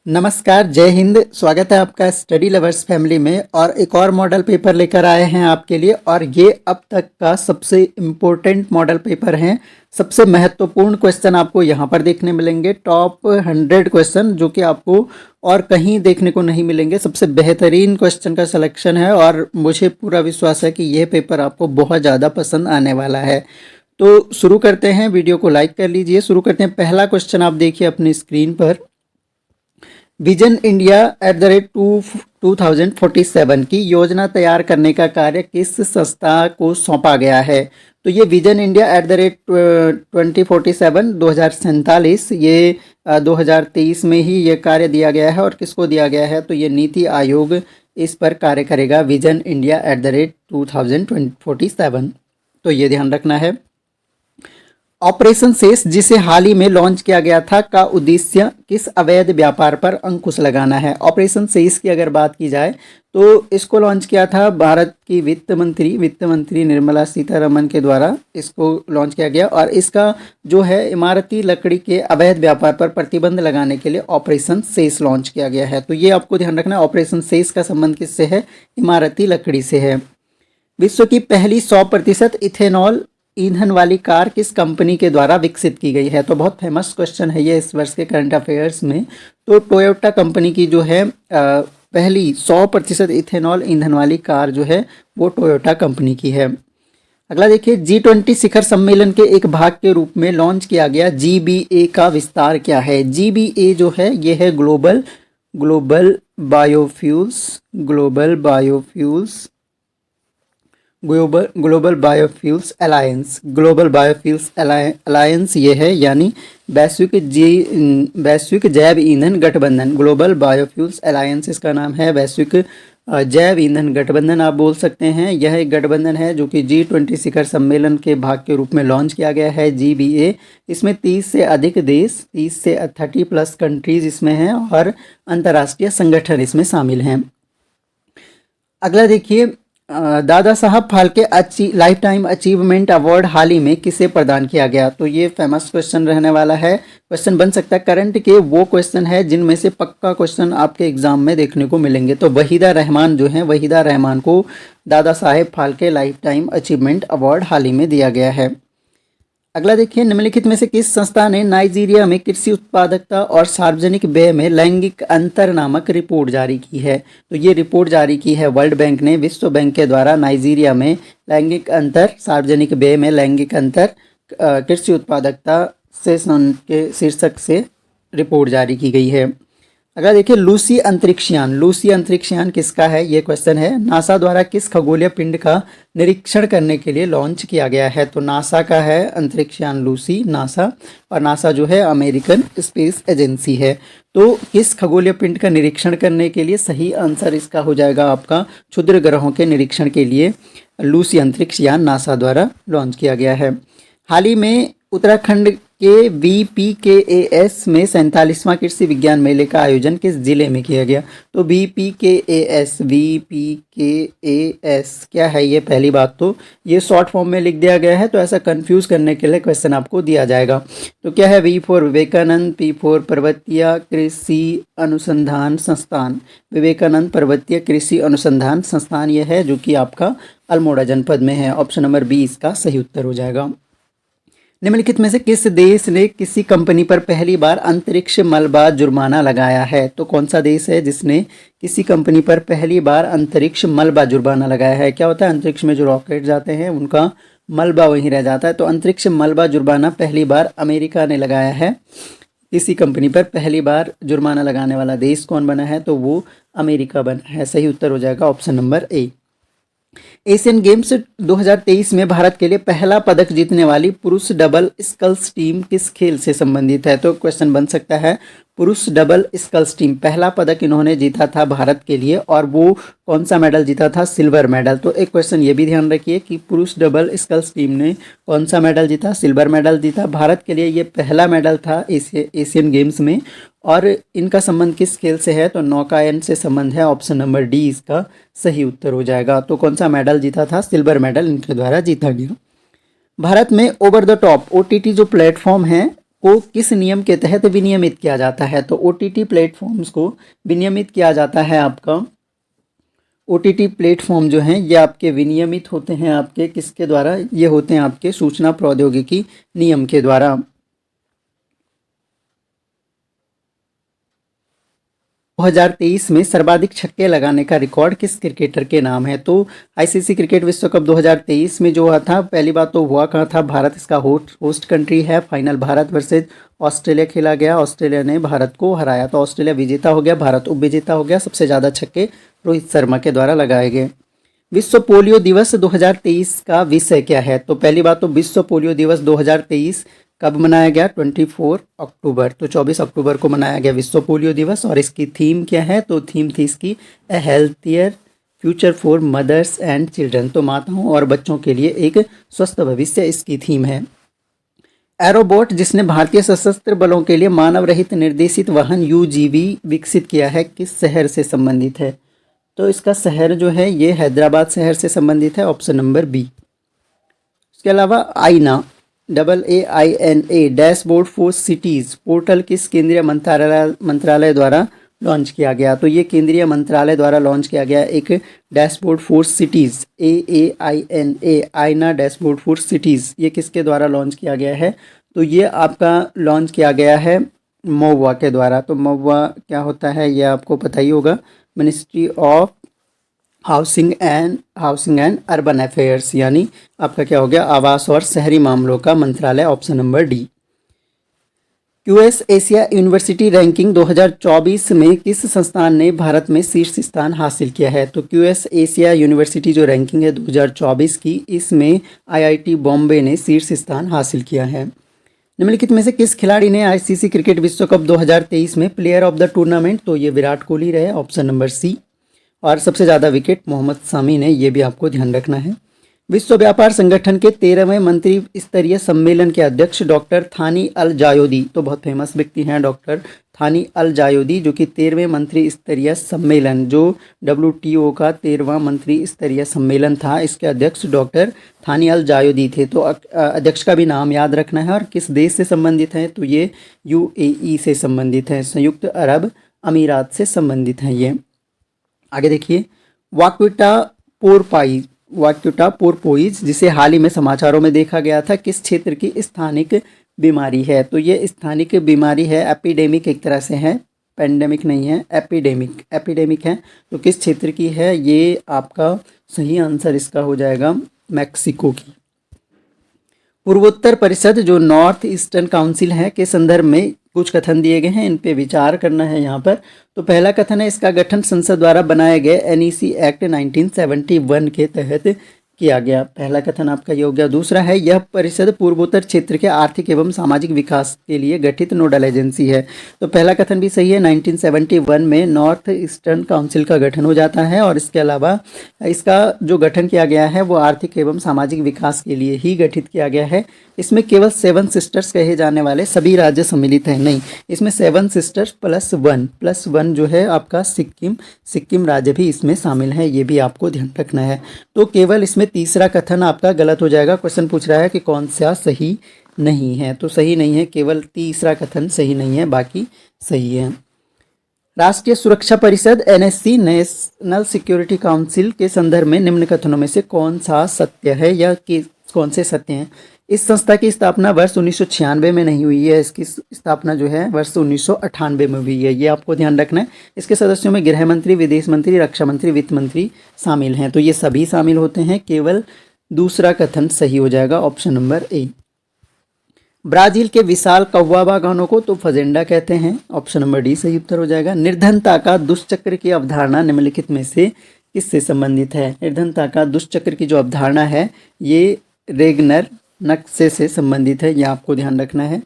नमस्कार, जय हिंद। स्वागत है आपका स्टडी लवर्स फैमिली में। और एक और मॉडल पेपर लेकर आए हैं आपके लिए, और ये अब तक का सबसे इम्पोर्टेंट मॉडल पेपर है। सबसे महत्वपूर्ण क्वेश्चन आपको यहाँ पर देखने मिलेंगे, टॉप 100 क्वेश्चन जो कि आपको और कहीं देखने को नहीं मिलेंगे। सबसे बेहतरीन क्वेश्चन का सिलेक्शन है और मुझे पूरा विश्वास है कि यह पेपर आपको बहुत ज़्यादा पसंद आने वाला है। तो शुरू करते हैं, वीडियो को लाइक कर लीजिए। शुरू करते हैं। पहला क्वेश्चन आप देखिए अपनी स्क्रीन पर। विजन इंडिया @2047 की योजना तैयार करने का कार्य किस संस्था को सौंपा गया है? तो ये विजन इंडिया @2047 2047 ये 2023 में ही ये कार्य दिया गया है। और किसको दिया गया है? तो ये नीति आयोग इस पर कार्य करेगा, विजन इंडिया @2047। तो ये ध्यान रखना है। ऑपरेशन शेष, जिसे हाल ही में लॉन्च किया गया था, का उद्देश्य किस अवैध व्यापार पर अंकुश लगाना है? ऑपरेशन शेष की अगर बात की जाए तो इसको लॉन्च किया था भारत की वित्त मंत्री निर्मला सीतारमण के द्वारा इसको लॉन्च किया गया। और इसका जो है इमारती लकड़ी के अवैध व्यापार पर प्रतिबंध लगाने के लिए ऑपरेशन शेष लॉन्च किया गया है। तो ये आपको ध्यान रखना है, ऑपरेशन शेष का संबंध किससे है? इमारती लकड़ी से है। विश्व की पहली 100% इथेनॉल ईंधन वाली कार किस कंपनी के द्वारा विकसित की गई है? तो बहुत फेमस क्वेश्चन है ये इस वर्ष के करंट अफेयर्स में। तो टोयोटा कंपनी की जो है पहली 100% इथेनॉल ईंधन वाली कार जो है वो टोयोटा कंपनी की है। अगला देखिए, G20 शिखर सम्मेलन के एक भाग के रूप में लॉन्च किया गया GBA का विस्तार क्या है? GBA जो है ये है ग्लोबल बायोफ्यूल्स अलायंस ये है, यानी वैश्विक जैव ईंधन गठबंधन। ग्लोबल बायोफ्यूल्स अलायंस इसका नाम है, वैश्विक जैव ईंधन गठबंधन आप बोल सकते हैं। यह एक गठबंधन है जो कि G20 शिखर सम्मेलन के भाग के रूप में लॉन्च किया गया है, GBA। इसमें 30 से अधिक देश, 30 से 30+ कंट्रीज इसमें हैं और अंतर्राष्ट्रीय संगठन इसमें शामिल हैं। अगला देखिए, Dada Saheb Phalke lifetime achievement award हाल ही में किसे प्रदान किया गया? तो ये फेमस क्वेश्चन रहने वाला है। क्वेश्चन बन सकता है, करंट के वो क्वेश्चन है जिनमें से पक्का क्वेश्चन आपके एग्जाम में देखने को मिलेंगे। तो वहीदा रहमान जो है, वहीदा रहमान को Dada Saheb Phalke lifetime achievement award हाल ही में दिया गया है। अगला देखिए, निम्नलिखित में से किस संस्था ने नाइजीरिया में कृषि उत्पादकता और सार्वजनिक व्यय में लैंगिक अंतर नामक रिपोर्ट जारी की है? तो ये रिपोर्ट जारी की है वर्ल्ड बैंक ने, विश्व बैंक के द्वारा नाइजीरिया में लैंगिक अंतर, सार्वजनिक व्यय में लैंगिक अंतर, कृषि उत्पादकता से के शीर्षक से रिपोर्ट जारी की गई है। अगर देखिए, लूसी अंतरिक्षयान किसका है? ये क्वेश्चन है। नासा द्वारा किस खगोलीय पिंड का निरीक्षण करने के लिए लॉन्च किया गया है? तो नासा का है अंतरिक्षयान लूसी, नासा। और नासा जो है अमेरिकन स्पेस एजेंसी है। तो किस खगोलीय पिंड का निरीक्षण करने के लिए? सही आंसर इसका हो जाएगा आपका क्षुद्र ग्रहों के निरीक्षण के लिए लूसी अंतरिक्षयान नासा द्वारा लॉन्च किया गया है। हाल ही में उत्तराखंड के VPKAS में 47वां कृषि विज्ञान मेले का आयोजन किस जिले में किया गया? तो VPKAS क्या है ये? पहली बात तो ये शॉर्ट फॉर्म में लिख दिया गया है, तो ऐसा कंफ्यूज करने के लिए क्वेश्चन आपको दिया जाएगा। तो क्या है? V for Vivekananda, P for पर्वतीय कृषि अनुसंधान संस्थान। विवेकानंद पर्वतीय कृषि अनुसंधान संस्थान ये है जो कि आपका अल्मोड़ा जनपद में है। ऑप्शन नंबर बी इसका सही उत्तर हो जाएगा। निम्नलिखित में से किस देश ने किसी कंपनी पर पहली बार अंतरिक्ष मलबा जुर्माना लगाया है? तो कौन सा देश है जिसने किसी कंपनी पर पहली बार अंतरिक्ष मलबा जुर्माना लगाया है? क्या होता है, अंतरिक्ष में जो रॉकेट जाते हैं उनका मलबा वहीं रह जाता है। तो अंतरिक्ष मलबा जुर्माना पहली बार अमेरिका ने लगाया है। किसी कंपनी पर पहली बार जुर्माना लगाने वाला देश कौन बना है? तो वो अमेरिका बना है। सही उत्तर हो जाएगा ऑप्शन नंबर ए। एशियन गेम्स 2023 में भारत के लिए पहला पदक जीतने वाली पुरुष डबल स्कल्स टीम किस खेल से संबंधित है? तो क्वेश्चन बन सकता है, पुरुष डबल स्कल्स टीम पहला पदक इन्होंने जीता था भारत के लिए, और वो कौन सा मेडल जीता था? Silver medal. तो एक क्वेश्चन ये भी ध्यान रखिए कि पुरुष डबल स्कल्स टीम ने कौन सा मेडल जीता? सिल्वर मेडल जीता। भारत के लिए ये पहला मेडल था एशियन गेम्स में। और इनका संबंध किस खेल से है? तो नौकायन से संबंध है। ऑप्शन नंबर डी इसका सही उत्तर हो जाएगा। तो कौन सा मेडल जीता था? सिल्वर मेडल इनके द्वारा जीता गया। भारत में ओवर द टॉप OTT जो प्लेटफॉर्म है को किस नियम के तहत विनियमित किया जाता है? तो ओटीटी प्लेटफॉर्म्स को विनियमित किया जाता है आपका, ओटीटी प्लेटफॉर्म जो हैं ये आपके विनियमित होते हैं आपके किसके द्वारा? ये होते हैं आपके सूचना प्रौद्योगिकी नियम के द्वारा। 2023 में सर्वाधिक छक्के लगाने का रिकॉर्ड किस क्रिकेटर के नाम है? तो आईसीसी क्रिकेट विश्व कप 2023 में जो हुआ था, पहली बात तो हुआ कहाँ था? भारत इसका होस्ट कंट्री है। फाइनल भारत वर्सेज ऑस्ट्रेलिया खेला गया, ऑस्ट्रेलिया ने भारत को हराया, तो ऑस्ट्रेलिया विजेता हो गया, भारत उपविजेता हो गया। सबसे ज़्यादा छक्के रोहित शर्मा के द्वारा लगाए गए। विश्व पोलियो दिवस 2023 का विषय क्या है? तो पहली बात तो विश्व पोलियो दिवस 2023 कब मनाया गया? 24 अक्टूबर, तो 24 अक्टूबर को मनाया गया विश्व पोलियो दिवस। और इसकी थीम क्या है? तो थीम थी इसकी a healthier future for mothers and children, तो माताओं और बच्चों के लिए एक स्वस्थ भविष्य इसकी थीम है। एरोबोट जिसने भारतीय सशस्त्र बलों के लिए मानव रहित निर्देशित वाहन यूजीवी विकसित किया है, किस शहर से संबंधित है? तो इसका शहर जो है ये हैदराबाद शहर से संबंधित है, ऑप्शन नंबर बी। इसके अलावा आईना AAINA dashboard for cities portal किस केंद्रीय मंत्रालय द्वारा लॉन्च किया गया? तो ये केंद्रीय मंत्रालय द्वारा लॉन्च किया गया एक डैशबोर्ड फॉर सिटीज़, AAINA आईना डैशबोर्ड फॉर सिटीज़, ये किसके द्वारा लॉन्च किया गया है? तो ये आपका लॉन्च किया गया है महुआ के द्वारा। तो महुआ क्या होता है ये आपको पता ही होगा, ministry of housing and urban affairs, यानी आपका क्या हो गया? आवास और शहरी मामलों का मंत्रालय, option number D. QS Asia university ranking 2024 में किस संस्थान ने भारत में शीर्ष स्थान हासिल किया है? तो क्यूएस एशिया यूनिवर्सिटी जो रैंकिंग है 2024 की, इसमें आईआईटी बॉम्बे ने शीर्ष स्थान हासिल किया है। निम्नलिखित में से किस खिलाड़ी ने आईसीसी क्रिकेट विश्व कप 2023 में प्लेयर ऑफ द टूर्नामेंट? तो ये विराट कोहली रहे, ऑप्शन नंबर सी। और सबसे ज़्यादा विकेट मोहम्मद शामी ने, ये भी आपको ध्यान रखना है। विश्व व्यापार संगठन के 13वें मंत्री स्तरीय सम्मेलन के अध्यक्ष डॉक्टर थानी अल जायोदी, तो बहुत फेमस व्यक्ति हैं डॉक्टर थानी अल जायोदी, जो कि 13वें मंत्री स्तरीय सम्मेलन, जो WTO का 13वां मंत्री स्तरीय सम्मेलन था, इसके अध्यक्ष डॉक्टर थानी अल जायोदी थे। तो अध्यक्ष का भी नाम याद रखना है। और किस देश से संबंधित है? तो ये UAE से संबंधित है, संयुक्त अरब अमीरात से संबंधित हैं ये। आगे देखिए, वाक्यूटा पोरपोइज जिसे हाल ही में समाचारों में देखा गया था, किस क्षेत्र की स्थानिक बीमारी है? तो ये स्थानिक बीमारी है, एपिडेमिक एक तरह से है, पेंडेमिक नहीं है, एपिडेमिक है। तो किस क्षेत्र की है? ये आपका सही आंसर इसका हो जाएगा मैक्सिको की। पूर्वोत्तर परिषद जो नॉर्थ ईस्टर्न काउंसिल है के संदर्भ में कुछ कथन दिए गए हैं, इन पे विचार करना है यहाँ पर। तो पहला कथन है, इसका गठन संसद द्वारा बनाए गए NEC एक्ट 1971 के तहत किया गया। पहला कथन आपका ये हो गया। दूसरा है, यह परिषद पूर्वोत्तर क्षेत्र के आर्थिक एवं सामाजिक विकास के लिए गठित नोडल एजेंसी है। तो पहला कथन भी सही है, 1971 में नॉर्थ ईस्टर्न काउंसिल का गठन हो जाता है। और इसके अलावा इसका जो गठन किया गया है वो आर्थिक एवं सामाजिक विकास के लिए ही गठित किया गया है। इसमें केवल 7 सिस्टर्स कहे जाने वाले सभी राज्य सम्मिलित हैं, नहीं, इसमें 7 सिस्टर्स प्लस वन जो है आपका सिक्किम राज्य भी इसमें शामिल है, ये भी आपको ध्यान रखना है। तो केवल इसमें तीसरा कथन आपका गलत हो जाएगा। क्वेश्चन पूछ रहा है कि कौन सा सही नहीं है, तो सही नहीं है, केवल तीसरा कथन सही नहीं है, बाकी सही है। राष्ट्रीय सुरक्षा परिषद NSC नेशनल सिक्योरिटी काउंसिल के संदर्भ में निम्न कथनों में से कौन सा सत्य है या कि कौन से सत्य हैं? इस संस्था की स्थापना वर्ष 1996 में नहीं हुई है, इसकी स्थापना जो है वर्ष 1998 में हुई है, ये आपको ध्यान रखना है। इसके सदस्यों में गृह मंत्री, विदेश मंत्री, रक्षा मंत्री, वित्त मंत्री शामिल हैं, तो ये सभी शामिल होते हैं, केवल दूसरा कथन सही हो जाएगा, ऑप्शन नंबर ए। ब्राजील के विशाल कौवा बागानों को तो फजेंडा कहते हैं, ऑप्शन नंबर डी सही उत्तर हो जाएगा। निर्धनता का दुष्चक्र की अवधारणा निम्नलिखित में से किससे संबंधित है? निर्धनता का दुष्चक्र की जो अवधारणा है ये रेगनर नक्शे से संबंधित है, ये आपको ध्यान रखना है।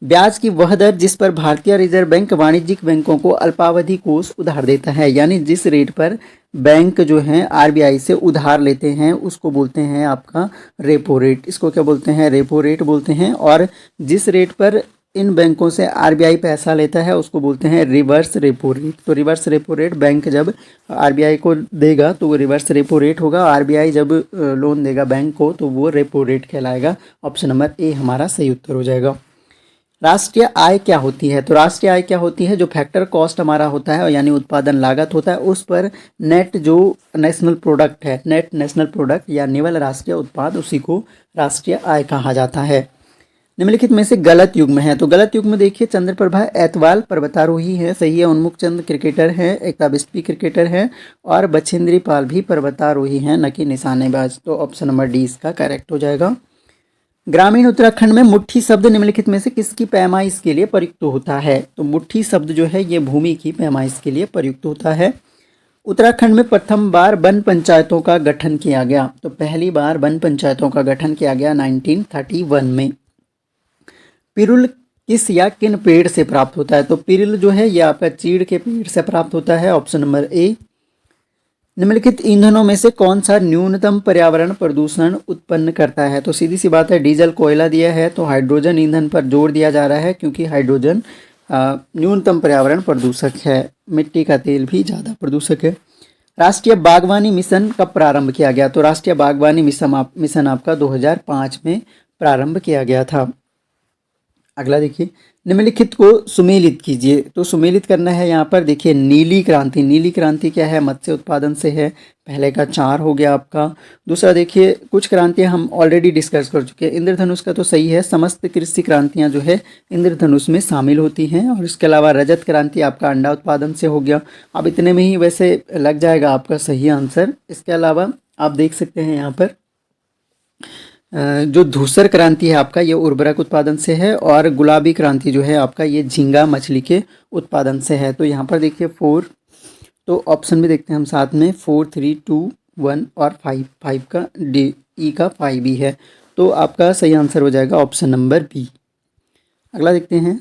ब्याज की वह दर जिस पर भारतीय रिजर्व बैंक वाणिज्यिक बैंकों को अल्पावधि कोष उधार देता है, यानी जिस रेट पर बैंक जो हैं RBI से उधार लेते हैं उसको बोलते हैं आपका रेपो रेट, इसको क्या बोलते हैं? रेपो रेट बोलते हैं। और जिस रेट पर इन बैंकों से RBI पैसा लेता है उसको बोलते हैं रिवर्स रेपो रेट। तो रिवर्स रेपो रेट बैंक जब RBI को देगा तो वो रिवर्स रेपो रेट होगा, RBI जब लोन देगा बैंक को तो वो रेपो रेट कहलाएगा। ऑप्शन नंबर ए हमारा सही उत्तर हो जाएगा। राष्ट्रीय आय क्या होती है? तो राष्ट्रीय आय क्या होती है? जो फैक्टर कॉस्ट हमारा होता है यानी उत्पादन लागत होता है, उस पर नेट जो नेशनल प्रोडक्ट है, नेट नेशनल प्रोडक्ट या निवल राष्ट्रीय उत्पाद, उसी को राष्ट्रीय आय कहा जाता है। निम्नलिखित में से गलत युग्म है। तो गलत युग्म देखिए, चंद्रप्रभा एतवाल पर्वतारोही है, सही है। उन्मुख चंद क्रिकेटर है, एकाबिस्पी क्रिकेटर है, और बछेंद्री पाल भी पर्वतारोही हैं, न कि निशानेबाज। तो ऑप्शन नंबर डी इसका करेक्ट हो जाएगा। ग्रामीण उत्तराखंड में मुट्ठी शब्द निम्नलिखित में से किसकी पैमाइश के लिए प्रयुक्त होता है? तो मुट्ठी शब्द जो है ये भूमि की पैमाइश के लिए प्रयुक्त होता है। उत्तराखंड में प्रथम बार वन पंचायतों का गठन किया गया। तो पहली बार वन पंचायतों का गठन किया गया 1931 में। पिरुल किस या किन पेड़ से प्राप्त होता है? तो पिरुल जो है ये आपका चीड़ के पेड़ से प्राप्त होता है, ऑप्शन नंबर ए। निम्नलिखित ईंधनों में से कौन सा न्यूनतम पर्यावरण प्रदूषण उत्पन्न करता है? तो सीधी सी बात है, डीजल कोयला दिया है, तो हाइड्रोजन ईंधन पर जोर दिया जा रहा है क्योंकि हाइड्रोजन न्यूनतम पर्यावरण प्रदूषक है। मिट्टी का तेल भी ज़्यादा प्रदूषक है। राष्ट्रीय बागवानी मिशन कब प्रारंभ किया गया? तो राष्ट्रीय बागवानी मिशन आपका 2005 में प्रारंभ किया गया था। अगला देखिए, निम्नलिखित को सुमेलित कीजिए। तो सुमेलित करना है यहाँ पर, देखिए नीली क्रांति। नीली क्रांति क्या है? मत्स्य उत्पादन से है। पहले का 4 हो गया आपका। दूसरा देखिए, कुछ क्रांतियाँ हम ऑलरेडी डिस्कस कर चुके हैं। इंद्रधनुष का तो सही है, समस्त कृषि क्रांतियाँ जो है इंद्रधनुष में शामिल होती हैं। और इसके अलावा रजत क्रांति आपका अंडा उत्पादन से हो गया। अब इतने में ही वैसे लग जाएगा आपका सही आंसर। इसके अलावा आप देख सकते हैं यहाँ पर जो धूसर क्रांति है आपका, ये उर्वरक उत्पादन से है। और गुलाबी क्रांति जो है आपका, ये झींगा मछली के उत्पादन से है। तो यहाँ पर देखिए 4, तो ऑप्शन भी देखते हैं हम साथ में, 4, 3, 2, 1 और 5 का डी ई का 5 ही है। तो आपका सही आंसर हो जाएगा ऑप्शन नंबर बी। अगला देखते हैं,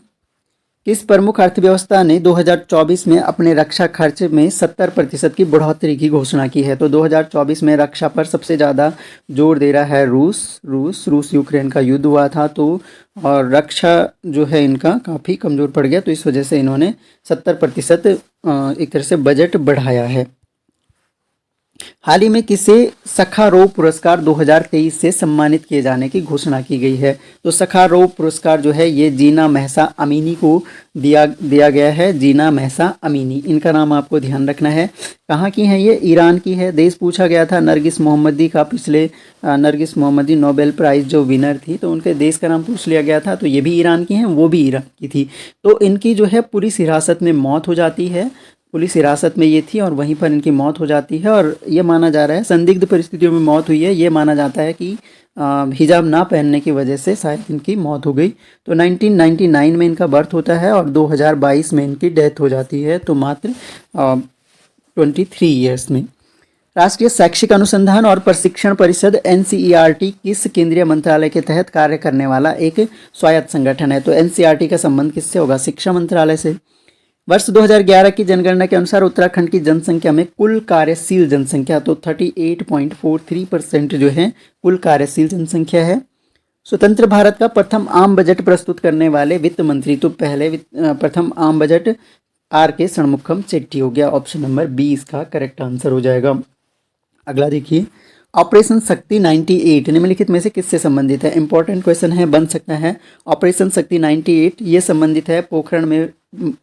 किस प्रमुख अर्थव्यवस्था ने 2024 में अपने रक्षा खर्च में 70% की बढ़ोतरी की घोषणा की है? तो 2024 में रक्षा पर सबसे ज़्यादा जोर दे रहा है रूस यूक्रेन का युद्ध हुआ था, तो और रक्षा जो है इनका काफ़ी कमज़ोर पड़ गया, तो इस वजह से इन्होंने 70% एक तरह से बजट बढ़ाया है। हाल ही में किसे सखारोव पुरस्कार 2023 से सम्मानित किए जाने की घोषणा की गई है? तो सखारोव पुरस्कार जो है ये जीना महसा अमीनी को दिया गया है। जीना महसा अमीनी, इनका नाम आपको ध्यान रखना है। कहाँ की है ये? ईरान की है। देश पूछा गया था नरगिस मोहम्मदी का, पिछले नरगिस मोहम्मदी नोबेल प्राइज़ जो विनर थी, तो उनके देश का नाम पूछ लिया गया था। तो ये भी ईरान की हैं, वो भी ईरान की थी। तो इनकी जो है पुलिस हिरासत में मौत हो जाती है। पुलिस हिरासत में ये थी और वहीं पर इनकी मौत हो जाती है। और ये माना जा रहा है, संदिग्ध परिस्थितियों में मौत हुई है। ये माना जाता है कि हिजाब ना पहनने की वजह से शायद इनकी मौत हो गई। तो 1999 में इनका बर्थ होता है और 2022 में इनकी डेथ हो जाती है, तो मात्र 23 ईयर्स में। राष्ट्रीय शैक्षिक अनुसंधान और प्रशिक्षण परिषद NCERT किस केंद्रीय मंत्रालय के तहत कार्य करने वाला एक स्वायत्त संगठन है? तो NCERT का संबंध किससे होगा? शिक्षा मंत्रालय से। वर्ष 2011 की जनगणना के अनुसार उत्तराखंड की जनसंख्या में कुल कार्यशील जनसंख्या, तो 38.43% जो है कुल कार्यशील जनसंख्या है। स्वतंत्र भारत का प्रथम आम बजट प्रस्तुत करने वाले वित्त मंत्री, तो पहले प्रथम आम बजट RK षणमुखम चेट्टी हो गया। ऑप्शन नंबर बी इसका करेक्ट आंसर हो जाएगा। अगला देखिए, ऑपरेशन शक्ति 98 निम्नलिखित में से किससे संबंधित है? इंपॉर्टेंट क्वेश्चन है, बन सकता है। ऑपरेशन शक्ति 98 ये संबंधित है पोखरण में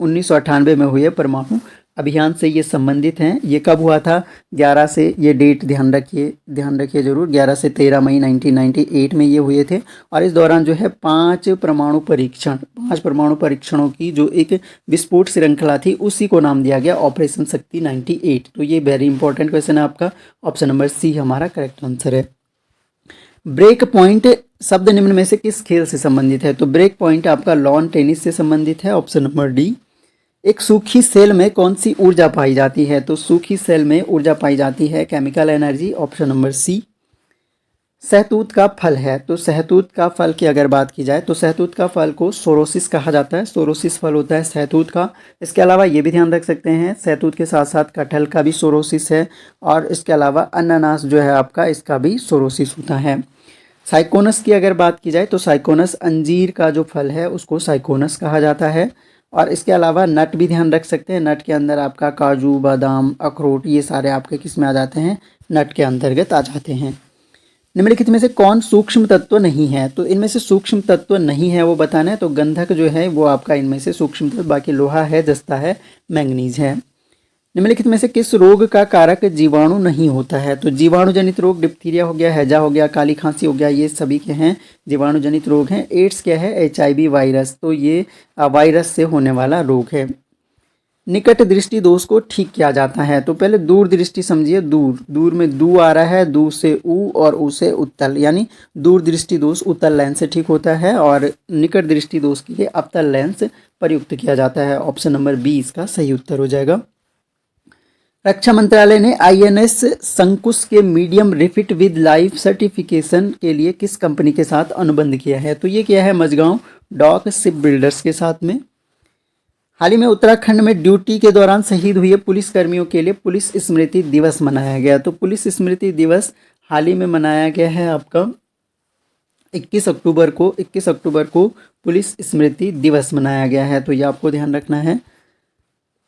1998 में हुए परमाणु अभियान से ये संबंधित हैं। ये कब हुआ था? 11 से, ये डेट ध्यान रखिए जरूर, 11 से 13 मई 1998 में ये हुए थे। और इस दौरान जो है 5 परमाणु परीक्षणों की जो एक विस्फोट श्रृंखला थी, उसी को नाम दिया गया ऑपरेशन शक्ति 98। तो ये वेरी इंपॉर्टेंट क्वेश्चन है आपका। ऑप्शन नंबर सी हमारा करेक्ट आंसर है। ब्रेक पॉइंट शब्द निम्न में से किस खेल से संबंधित है? तो ब्रेक पॉइंट आपका लॉन टेनिस से संबंधित है। Option number D. एक सूखी सेल में कौन सी ऊर्जा पाई जाती है? तो सूखी सेल में ऊर्जा पाई जाती है chemical energy. Option number C. सहतूत का फल है, तो सहतूत का फल की अगर बात की जाए तो सहतूत का फल को सोरोसिस कहा जाता है। सोरोसिस फल होता है सहतूत का। इसके अलावा ये भी ध्यान रख सकते हैं, सहतूत के साथ साथ कटहल का भी सोरोसिस है। और इसके अलावा अनानास जो है आपका, इसका भी सोरोसिस होता है। साइकोनस की अगर बात की जाए तो साइकोनस, अंजीर का जो फल है उसको साइकोनस कहा जाता है। और इसके अलावा नट भी ध्यान रख सकते हैं। नट के अंदर आपका काजू, बादाम, अखरोट, ये सारे आपके किस में आ जाते हैं? नट के अंतर्गत आ जाते हैं। निम्नलिखित में से कौन सूक्ष्म तत्व नहीं है? तो इनमें से सूक्ष्म तत्व नहीं है वो बताना है। तो गंधक जो है वो आपका इनमें से सूक्ष्म तत्व, बाकी लोहा है, जस्ता है, मैंगनीज है। निम्नलिखित में से किस रोग का कारक जीवाणु नहीं होता है? तो जीवाणु जनित रोग डिप्थीरिया हो गया, हैजा हो गया, काली खांसी हो गया, ये सभी के हैं जीवाणु जनित रोग हैं। एड्स क्या है? HIV वायरस, तो ये वायरस से होने वाला रोग है। निकट दृष्टि दोष को ठीक किया जाता है। तो पहले दूर दृष्टि समझिए, दूर, दूर में दू आ रहा है, दू से ऊ और ऊ से उत्तल, यानी दूर दृष्टि दोष उत्तल लेंस से ठीक होता है और निकट दृष्टि दोष के लिए अवतल लेंस प्रयुक्त किया जाता है। ऑप्शन नंबर बी इसका सही उत्तर हो जाएगा। रक्षा मंत्रालय ने INS शंकुश के medium refit with life certification के लिए किस कंपनी के साथ अनुबंध किया है? तो ये क्या है? मझगांव डॉक शिप बिल्डर्स के साथ में। हाल ही में उत्तराखंड में ड्यूटी के दौरान शहीद हुए पुलिस कर्मियों के लिए पुलिस स्मृति दिवस मनाया गया। तो पुलिस स्मृति दिवस हाल ही में मनाया गया है आपका 21 अक्टूबर को पुलिस स्मृति दिवस मनाया गया है। तो ये आपको ध्यान रखना है।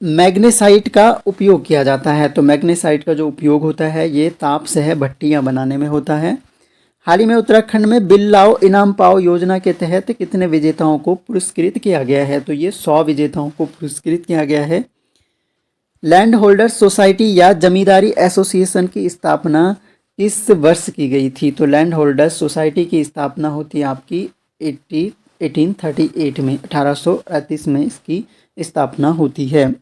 मैग्नेसाइट का उपयोग किया जाता है। तो मैग्नेसाइट का जो उपयोग होता है ये ताप सह भट्टियाँ बनाने में होता है। हाल ही में उत्तराखंड में बिल्लाओ इनाम पाओ योजना के तहत कितने विजेताओं को पुरस्कृत किया गया है? तो ये 100 विजेताओं को पुरस्कृत किया गया है। लैंड होल्डर्स सोसाइटी या जमींदारी एसोसिएशन की स्थापना किस वर्ष की गई थी? तो लैंड होल्डर्स सोसाइटी की स्थापना होती है आपकी 1838 में, 1838 में इसकी स्थापना होती है।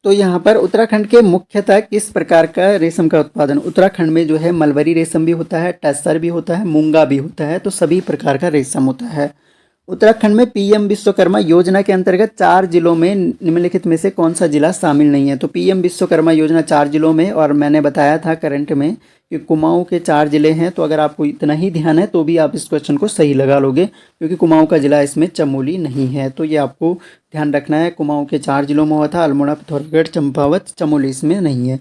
तो यहाँ पर उत्तराखंड के मुख्यतः किस प्रकार का रेशम का उत्पादन? उत्तराखंड में जो है मलबरी रेशम भी होता है, टस्सर भी होता है, मूंगा भी होता है, तो सभी प्रकार का रेशम होता है। उत्तराखंड में PM विश्वकर्मा योजना के अंतर्गत 4 जिलों में निम्नलिखित में से कौन सा जिला शामिल नहीं है? तो PM विश्वकर्मा योजना 4 जिलों में, और मैंने बताया था करंट में कि कुमाऊं के 4 जिले हैं। तो अगर आपको इतना ही ध्यान है तो भी आप इस क्वेश्चन को सही लगा लोगे, क्योंकि कुमाऊं का जिला इसमें चमोली नहीं है। तो ये आपको ध्यान रखना है। कुमाऊं के 4 जिलों में हुआ था, अल्मोड़ा, पिथौरागढ़, चंपावत, चमोली इसमें नहीं है।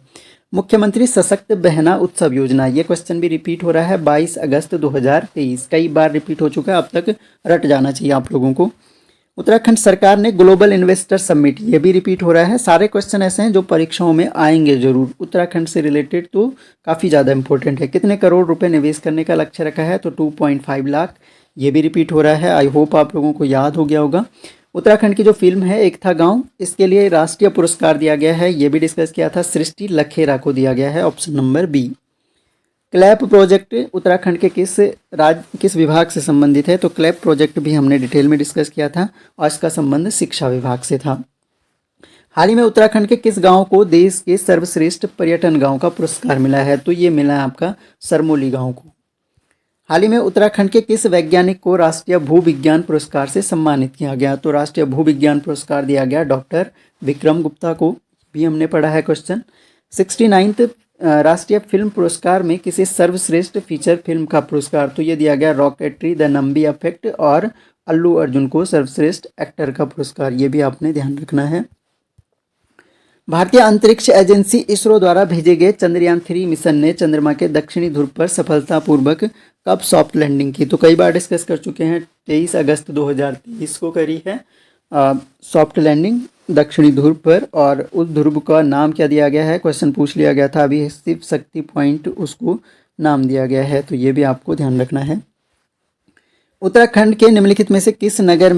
मुख्यमंत्री सशक्त बहना उत्सव योजना, ये क्वेश्चन भी रिपीट हो रहा है 22 अगस्त 2023, कई बार रिपीट हो चुका है, अब तक रट जाना चाहिए आप लोगों को। उत्तराखंड सरकार ने ग्लोबल इन्वेस्टर समिट, ये भी रिपीट हो रहा है। सारे क्वेश्चन ऐसे हैं जो परीक्षाओं में आएंगे जरूर, उत्तराखंड से रिलेटेड तो काफ़ी ज़्यादा इंपॉर्टेंट है। कितने करोड़ रुपए निवेश करने का लक्ष्य रखा है? तो 2.5 लाख, ये भी रिपीट हो रहा है। आई होप आप लोगों को याद हो गया होगा। उत्तराखंड की जो फिल्म है एक था गांव, इसके लिए राष्ट्रीय पुरस्कार दिया गया है, ये भी डिस्कस किया था, सृष्टि लखेरा को दिया गया है। Option number B. Clap project Uttarakhand के किस विभाग से संबंधित है? तो क्लैप प्रोजेक्ट भी हमने डिटेल में डिस्कस किया था और इसका संबंध शिक्षा विभाग से था। हाल ही में उत्तराखंड के किस गांव को देश के सर्वश्रेष्ठ पर्यटन गांव का पुरस्कार मिला है? तो ये मिला है आपका सरमोली गांव को। हाल ही में उत्तराखंड के किस वैज्ञानिक को राष्ट्रीय भूविज्ञान पुरस्कार से सम्मानित किया गया? तो राष्ट्रीय भूविज्ञान पुरस्कार दिया गया डॉक्टर विक्रम गुप्ता को, भी हमने पढ़ा है क्वेश्चन। 69th राष्ट्रीय फिल्म पुरस्कार में किसे सर्वश्रेष्ठ फीचर फिल्म का पुरस्कार? तो ये दिया गया रॉकेटरी द नंबी इफेक्ट, और अल्लू अर्जुन को सर्वश्रेष्ठ एक्टर का पुरस्कार, ये भी आपने ध्यान रखना है। भारतीय अंतरिक्ष एजेंसी इसरो द्वारा भेजे गए चंद्रयान 3 मिशन ने चंद्रमा के दक्षिणी ध्रुव पर सफलतापूर्वक कब सॉफ्ट लैंडिंग की? तो कई बार डिस्कस कर चुके हैं, 23 अगस्त 2023 को करी है सॉफ्ट लैंडिंग दक्षिणी ध्रुव पर। और उस ध्रुव का नाम क्या दिया गया है? क्वेश्चन पूछ लिया गया था अभी, शिव शक्ति पॉइंट उसको नाम दिया गया है। तो ये भी आपको ध्यान रखना है। उत्तराखंड के निम्नलिखित में से किस नगर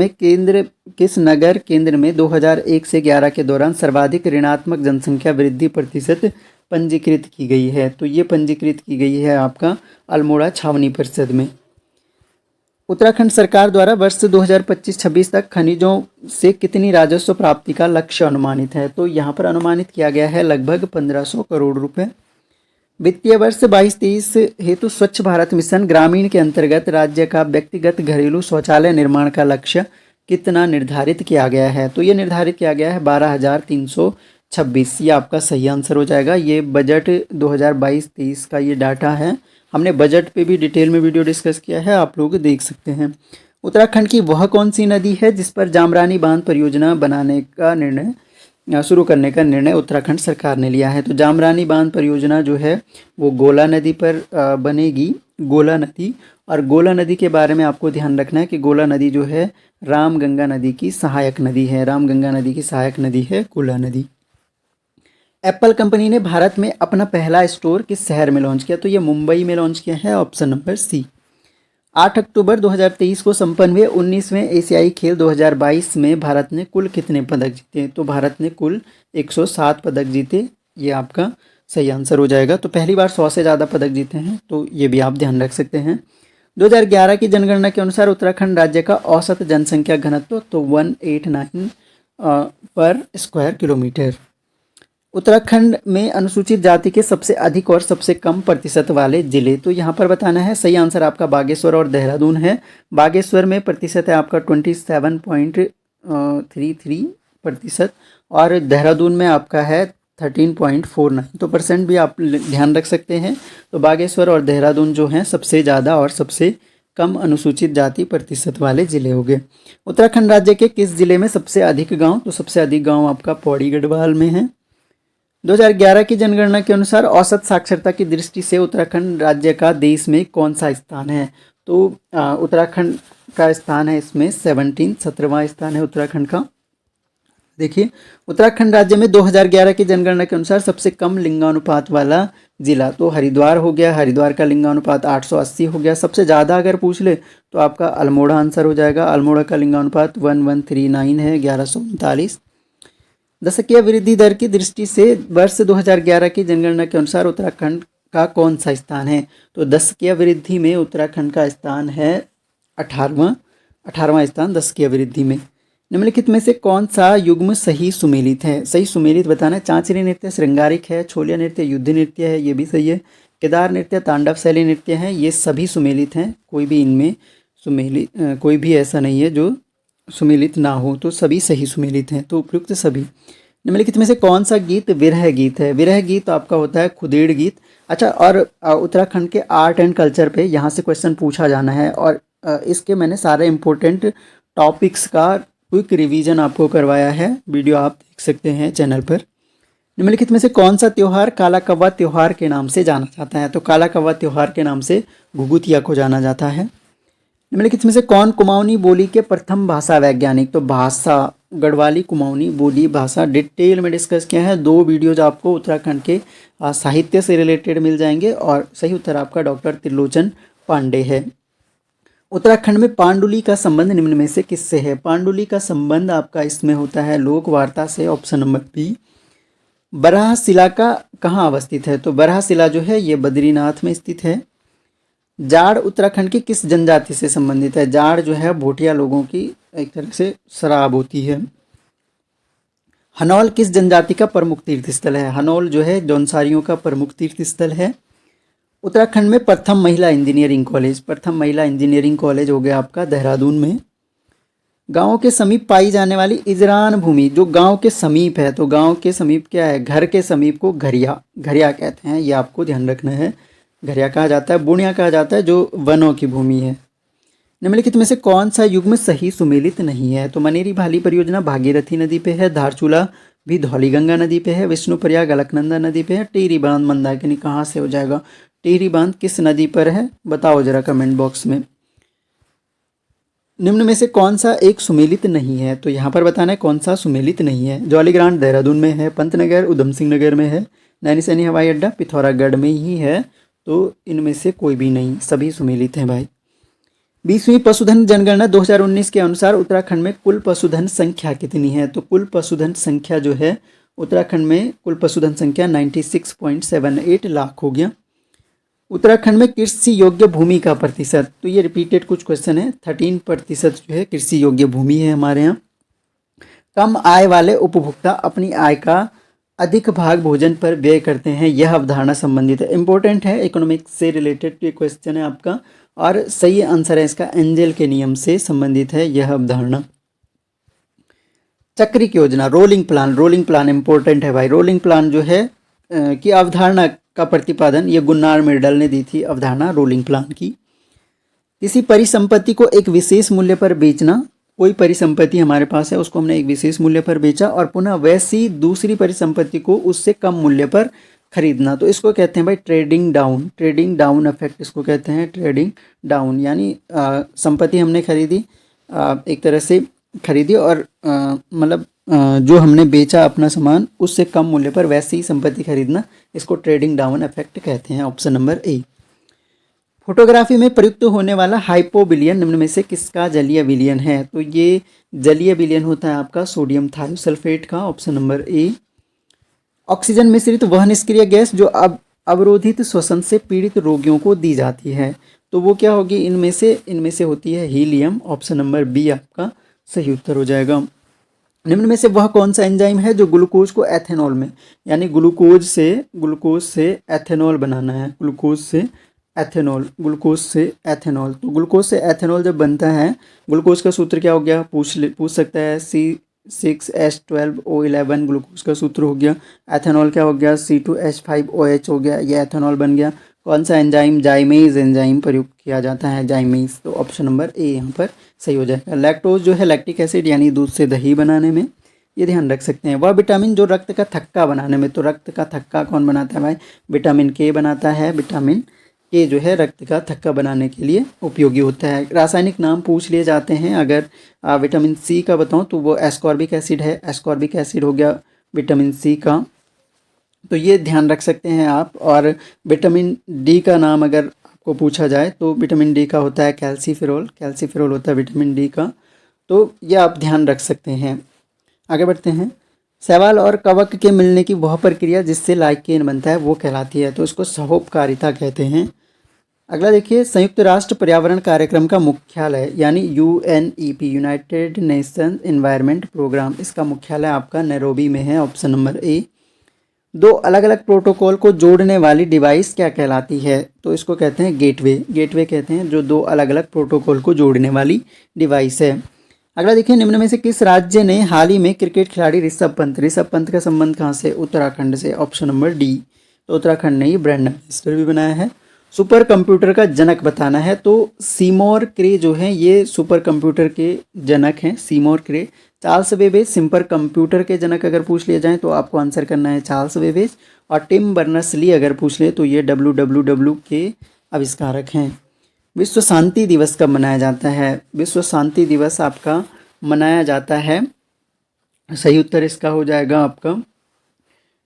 केंद्र में 2001 से 11 के दौरान सर्वाधिक ऋणात्मक जनसंख्या वृद्धि प्रतिशत पंजीकृत की गई है? तो ये पंजीकृत की गई है आपका अल्मोड़ा छावनी परिषद में। उत्तराखंड सरकार द्वारा वर्ष 2025-26 तक खनिजों से कितनी राजस्व प्राप्ति का लक्ष्य अनुमानित है? तो यहाँ पर अनुमानित किया गया है लगभग 1500 करोड़ रुपए। वित्तीय वर्ष 22-23 हेतु स्वच्छ भारत मिशन ग्रामीण के अंतर्गत राज्य का व्यक्तिगत घरेलू शौचालय निर्माण का लक्ष्य कितना निर्धारित किया गया है? तो ये निर्धारित किया गया है 12,326, ये आपका सही आंसर हो जाएगा। ये बजट 2022-23 का ये डाटा है, हमने बजट पे भी डिटेल में वीडियो डिस्कस किया है, आप लोग देख सकते हैं। उत्तराखंड की वह कौन सी नदी है जिस पर जामरानी बांध परियोजना बनाने का शुरू करने का निर्णय उत्तराखंड सरकार ने लिया है? तो जामरानी बांध परियोजना जो है वो गोला नदी पर बनेगी, गोला नदी। और गोला नदी के बारे में आपको ध्यान रखना है कि गोला नदी जो है रामगंगा नदी की सहायक नदी है, रामगंगा नदी की सहायक नदी है गोला नदी। एप्पल कंपनी ने भारत में अपना पहला स्टोर किस शहर में लॉन्च किया? तो ये मुंबई में लॉन्च किया है, ऑप्शन नंबर सी। 8 अक्टूबर 2023 को संपन्न हुए 19वें एशियाई खेल 2022 में भारत ने कुल कितने पदक जीते? तो भारत ने कुल 107 पदक जीते, ये आपका सही आंसर हो जाएगा। तो पहली बार 100 से ज़्यादा पदक जीते हैं, तो ये भी आप ध्यान रख सकते हैं। 2011 की जनगणना के अनुसार उत्तराखंड राज्य का औसत जनसंख्या घनत्व तो 189 पर स्क्वायर किलोमीटर। उत्तराखंड में अनुसूचित जाति के सबसे अधिक और सबसे कम प्रतिशत वाले जिले, तो यहाँ पर बताना है। सही आंसर आपका बागेश्वर और देहरादून है। बागेश्वर में प्रतिशत है आपका 27.33% और देहरादून में आपका है 13.49, तो परसेंट भी आप ध्यान रख सकते हैं। तो बागेश्वर और देहरादून जो हैं सबसे ज़्यादा और सबसे कम अनुसूचित जाति प्रतिशत वाले जिले हो गए। उत्तराखंड राज्य के किस जिले में सबसे अधिक गाँव? तो सबसे अधिक गाँव आपका पौड़ी गढ़वाल में है। 2011 की जनगणना के अनुसार औसत साक्षरता की दृष्टि से उत्तराखंड राज्य का देश में कौन सा स्थान है? तो उत्तराखंड का स्थान है इसमें 17वां स्थान है उत्तराखंड का। देखिए, उत्तराखंड राज्य में 2011 की जनगणना के अनुसार सबसे कम लिंगानुपात वाला जिला तो हरिद्वार हो गया। हरिद्वार का लिंगानुपात 880 हो गया। सबसे ज़्यादा अगर पूछ ले तो आपका अल्मोड़ा आंसर हो जाएगा। अल्मोड़ा का लिंगानुपात 1139 है, 1139। दशकीय वृद्धि दर की दृष्टि से वर्ष 2011 की जनगणना के अनुसार उत्तराखंड का कौन सा स्थान है? तो दशकीय वृद्धि में उत्तराखंड का स्थान है 18वां स्थान दशकीय वृद्धि में। निम्नलिखित में से कौन सा युग्म सही सुमेलित है? सही सुमेलित बताना है। चांचरी नृत्य श्रृंगारिक है, छोलिया नृत्य युद्ध नृत्य है, ये भी सही है। केदार नृत्य तांडव शैली नृत्य है, ये सभी सुमेलित हैं। कोई भी इनमें सुमेलित कोई भी ऐसा नहीं है जो सुमेलित ना हो, तो सभी सही सुमेलित हैं, तो उपयुक्त सभी। निम्नलिखित में से कौन सा गीत विरह गीत है? विरह गीत आपका होता है खुदेड़ गीत। अच्छा, और उत्तराखंड के आर्ट एंड कल्चर पे यहाँ से क्वेश्चन पूछा जाना है और इसके मैंने सारे इम्पोर्टेंट टॉपिक्स का क्विक रिवीजन आपको करवाया है, वीडियो आप देख सकते हैं चैनल पर। निम्नलिखित में से कौन सा त्यौहार काला कव्वा त्यौहार के नाम से जाना जाता है? तो काला कव्वा त्यौहार के नाम से घुघुतिया को जाना जाता है। निम्नलिखित में से कौन कुमाऊनी बोली के प्रथम भाषा वैज्ञानिक? तो भाषा गढ़वाली कुमाऊनी बोली भाषा डिटेल में डिस्कस किया है। 2 वीडियोज आपको उत्तराखंड के साहित्य से रिलेटेड मिल जाएंगे और सही उत्तर आपका डॉक्टर त्रिलोचन पांडे है। उत्तराखंड में पांडुली का संबंध निम्न में से किससे है? पांडुली का संबंध आपका इसमें होता है लोक वार्ता से, ऑप्शन नंबर बी। बराह शिला का कहाँ अवस्थित है? तो बराह शिला जो है ये बद्रीनाथ में स्थित है। जाड़ उत्तराखंड की किस जनजाति से संबंधित है? जाड़ जो है भोटिया लोगों की एक तरह से शराब होती है। हनौल किस जनजाति का प्रमुख तीर्थ स्थल है? हनौल जो है जौनसारियों का प्रमुख तीर्थ स्थल है। उत्तराखंड में प्रथम महिला इंजीनियरिंग कॉलेज हो गया आपका देहरादून में। गांव के समीप पाई जाने वाली इजरान भूमि जो गांव के समीप है, तो गांव के समीप क्या है? घर के समीप को घरिया कहते हैं, ये आपको ध्यान रखना है। घरिया कहा जाता है, बुनिया कहा जाता है जो वनों की भूमि है। निम्नलिखित में से कौन सा युग्म सही सुमेलित नहीं है? तो मनेरी भाली परियोजना भागीरथी नदी पे है, धारचूला भी धौलीगंगा नदी पे है, विष्णुप्रयाग अलकनंदा नदी पे है, टिहरी बांध मंदाकिनी कहाँ से हो जाएगा? टिहरी बांध किस नदी पर है? बताओ जरा कमेंट बॉक्स में। निम्न में से कौन सा एक सुमेलित नहीं है? तो यहाँ पर बताना है कौन सा सुमेलित नहीं है। जौलीग्रांट देहरादून में है, पंतनगर उधम सिंह नगर में है, नैनीसैनी हवाई अड्डा पिथौरागढ़ में ही है, तो इनमें से कोई भी नहीं, सभी सुमेलित हैं भाई। 20वीं पशुधन जनगणना 2019 के अनुसार उत्तराखंड में कुल पशुधन संख्या कितनी है? तो कुल पशुधन संख्या जो है उत्तराखंड में कुल पशुधन संख्या 96.78 लाख हो गया। उत्तराखंड में कृषि योग्य भूमि का प्रतिशत, तो ये रिपीटेड कुछ क्वेश्चन है। 13% जो है कृषि योग्य भूमि है हमारे यहाँ। कम आय वाले उपभोक्ता अपनी आय का अधिक भाग भोजन पर व्यय करते हैं, यह अवधारणा संबंधित है। इंपॉर्टेंट है, इकोनॉमिक्स से रिलेटेड ये क्वेश्चन है आपका और सही आंसर है इसका एंजल के नियम से संबंधित है यह अवधारणा। चक्रिक योजना रोलिंग प्लान इंपॉर्टेंट है भाई। रोलिंग प्लान जो है कि अवधारणा का प्रतिपादन ये गुन्नार मिर्डल ने दी थी अवधारणा रोलिंग प्लान की। किसी परिसंपत्ति को एक विशेष मूल्य पर बेचना, कोई परिसंपत्ति हमारे पास है उसको हमने एक विशेष मूल्य पर बेचा और पुनः वैसी दूसरी परिसंपत्ति को उससे कम मूल्य पर खरीदना, तो इसको कहते हैं भाई ट्रेडिंग डाउन इफेक्ट इसको कहते हैं। ट्रेडिंग डाउन यानी संपत्ति हमने खरीदी एक तरह से खरीदी और मतलब जो हमने बेचा अपना सामान उससे कम मूल्य पर वैसी ही संपत्ति खरीदना, इसको ट्रेडिंग डाउन इफेक्ट कहते हैं। ऑप्शन नंबर ए। फोटोग्राफी में प्रयुक्त होने वाला हाइपोबिलियन निम्न में से किसका जलीय विलयन है? तो ये जलीय विलयन होता है आपका सोडियम थायोसल्फेट का। ऑप्शन नंबर ए। ऑक्सीजन मिश्रित वह निष्क्रिय गैस जो अब अवरोधित श्वसन से पीड़ित रोगियों को दी जाती है, तो वो क्या होगी? इनमें से होती है हीलियम। ऑप्शन नंबर बी आपका सही उत्तर हो जाएगा। निम्न में से वह कौन सा एंजाइम है जो ग्लूकोज को एथेनॉल में, यानी ग्लूकोज से एथेनॉल बनाना है, ग्लूकोज से एथेनॉल। तो ग्लूकोज से एथेनॉल जब बनता है, ग्लूकोज का सूत्र क्या हो गया? पूछ सकता है। C6H12O11 ग्लूकोज का सूत्र हो गया। एथेनॉल क्या हो गया? C2H5OH हो गया, ये एथेनॉल बन गया। कौन सा एंजाइम? जाइमेज एंजाइम प्रयुक्त किया जाता है, जाइमेज। तो ऑप्शन नंबर ए यहाँ पर सही हो जाएगा। लैक्टोज जो है लैक्टिक एसिड यानी दूध से दही बनाने में, ये ध्यान रख सकते हैं। वह विटामिन जो रक्त का थक्का बनाने में, तो रक्त का थक्का कौन बनाता है भाई? विटामिन के बनाता है। विटामिन के जो है रक्त का थक्का बनाने के लिए उपयोगी होता है। रासायनिक नाम पूछ लिए जाते हैं। अगर विटामिन सी का बताऊं तो वो एस्कॉर्बिक एसिड है, एस्कॉर्बिक एसिड हो गया विटामिन सी का, तो ये ध्यान रख सकते हैं आप। और विटामिन डी का नाम अगर आपको पूछा जाए तो विटामिन डी का होता है कैल्सीफेरोल, कैल्सीफेरोल होता है विटामिन डी का, तो ये आप ध्यान रख सकते हैं। आगे बढ़ते हैं। शैवाल और कवक के मिलने की वह प्रक्रिया जिससे लाइकेन बनता है वो कहलाती है, तो इसको सहोपकारिता कहते हैं। अगला देखिए, संयुक्त राष्ट्र पर्यावरण कार्यक्रम का मुख्यालय यानी UNEP, united nation environment programme, इसका मुख्यालय आपका नैरोबी में है। Option number A. दो अलग अलग प्रोटोकॉल को जोड़ने वाली डिवाइस क्या कहलाती है? तो इसको कहते हैं गेटवे। गेटवे कहते हैं जो दो अलग अलग प्रोटोकॉल को जोड़ने वाली डिवाइस है। अगला देखिए, निम्न में से किस राज्य ने हाल ही में क्रिकेट खिलाड़ी ऋषभ पंत का संबंध कहाँ से? उत्तराखंड से। Option number D. तो उत्तराखंड ने ही ब्रांड एम्बेसडर भी बनाया है। सुपर कंप्यूटर का जनक बताना है, तो सीमोर क्रे जो है ये सुपर कंप्यूटर के जनक हैं, सीमोर क्रे। चार्ल्स बेबेज सुपर कंप्यूटर के जनक अगर पूछ लिया जाए तो आपको आंसर करना है चार्ल्स बेबेज। और टिम बर्नर्स ली अगर पूछ ले तो ये WWW के आविष्कारक हैं। विश्व शांति दिवस कब मनाया जाता है? विश्व शांति दिवस आपका मनाया जाता है, सही उत्तर इसका हो जाएगा आपका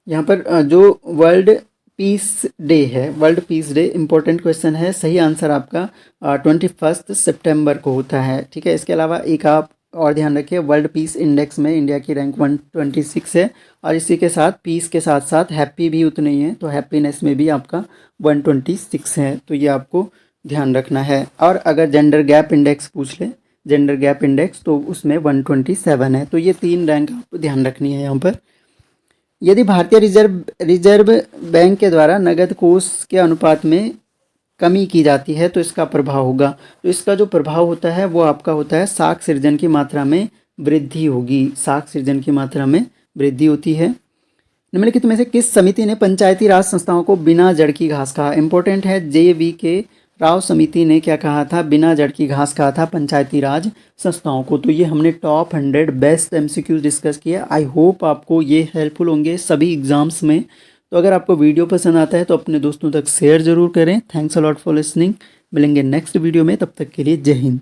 यहाँ पर जो वर्ल्ड पीस डे है, world peace day important question है। सही आंसर आपका 21 सितंबर को होता है। ठीक है, इसके अलावा एक आप और ध्यान रखिए, वर्ल्ड पीस इंडेक्स में इंडिया की रैंक 126 है, और इसी के साथ पीस के साथ साथ हैप्पी भी उतनी ही है, तो हैप्पीनेस में भी आपका 126 है, तो ये आपको ध्यान रखना है। और अगर जेंडर गैप इंडेक्स पूछ ले, जेंडर गैप इंडेक्स, तो उसमें 127 है। तो ये 3 रैंक आपको ध्यान रखनी है यहाँ पर। यदि भारतीय रिजर्व बैंक के द्वारा नगद कोष के अनुपात में कमी की जाती है तो इसका प्रभाव होगा, तो इसका जो प्रभाव होता है वो आपका होता है साख सृजन की मात्रा में वृद्धि होगी, साख सृजन की मात्रा में वृद्धि होती है। निम्नलिखित में से किस समिति ने पंचायती राज संस्थाओं को बिना जड़ की घास कहा? इंपॉर्टेंट है। JVK राव समिति ने क्या कहा था? बिना जड़ की घास कहा था पंचायती राज संस्थाओं को। तो ये हमने टॉप 100 बेस्ट MCQ डिस्कस किया। आई होप आपको ये हेल्पफुल होंगे सभी एग्जाम्स में। तो अगर आपको वीडियो पसंद आता है तो अपने दोस्तों तक शेयर जरूर करें। Thanks a lot for listening. मिलेंगे नेक्स्ट वीडियो में, तब तक के लिए जय हिंद।